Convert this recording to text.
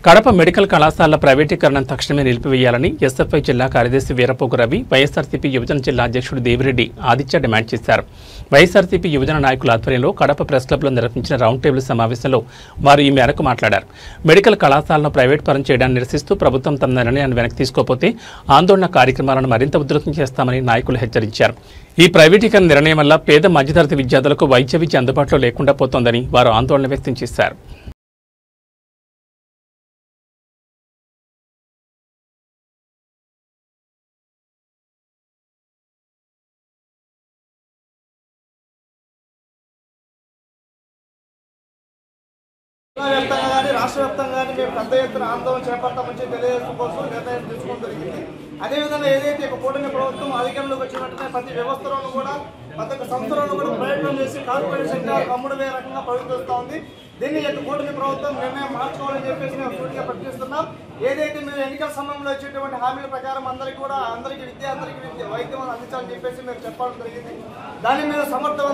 Kadapa medical కళాశాల ప్రైవేటీకరణను తక్షణమే నిలిపివేయాలని SFI జిల్లా కార్యదర్శి వీరపోగు రవి, వైఎస్ఆర్సీపీ యువజన జిల్లా అధ్యక్షుడు దేవిరెడ్డి ఆదిత్య డిమాండ్ చేశారు. వైఎస్ఆర్సీపీ యువజన నాయకుల ఆధ్వర్యంలో కడప ప్రెస్ క్లబ్లో నిర్వహించిన రౌండ్ టేబుల్ సమావేశంలో వారు ఈ మేరకు మాట్లాడారు. మెడికల్ కళాశాలను ప్రైవేట్ పరం చేయడాన్ని నిరసిస్తూ ప్రభుత్వం తన నిర్ణయాన్ని వెనక్కి తీసుకోకపోతే ఆందోళన కార్యక్రమాలను మరింత ఉధృతం చేస్తామని నాయకులు హెచ్చరించారు. ఈ ప్రైవేటీకరణ నిర్ణయం వల్ల పేద మధ్యతరగతి విద్యార్థులకు వైద్య విద్య అందుబాటులో లేకుండా పోతోందని వారు ఆందోళన వ్యక్తం చేశారు. రాష్ట్ర వ్యాప్తంగా మేము పెద్ద ఎత్తున ఆందోళన చేపడతామని తెలియజేయడం కోసం నిర్ణయం తీసుకోవడం జరిగింది. అదేవిధంగా ఏదైతే ఒక కూటమి ప్రభుత్వం అధికారంలోకి వచ్చినట్టుగా ప్రతి వ్యవస్థలను కూడా ప్రతి సంస్థలను కూడా ప్రయత్నం చేసి కార్పొరేట్ సెక్టార్ అమ్ముడు వేరే రకంగా ప్రవర్తిస్తూ ఉంది. దీన్ని కూటమి ప్రభుత్వం నిర్ణయం మార్చుకోవాలని చెప్పేసి మేము పూర్తిగా ప్రకటిస్తున్నాం. ఏదైతే మేము ఎన్నికల సమయంలో ఇచ్చేటువంటి హామీల ప్రకారం అందరికీ విద్య వైద్యం అందించాలని చెప్పేసి మేము చెప్పడం జరిగింది. దాన్ని మేము సమర్థవంతంగా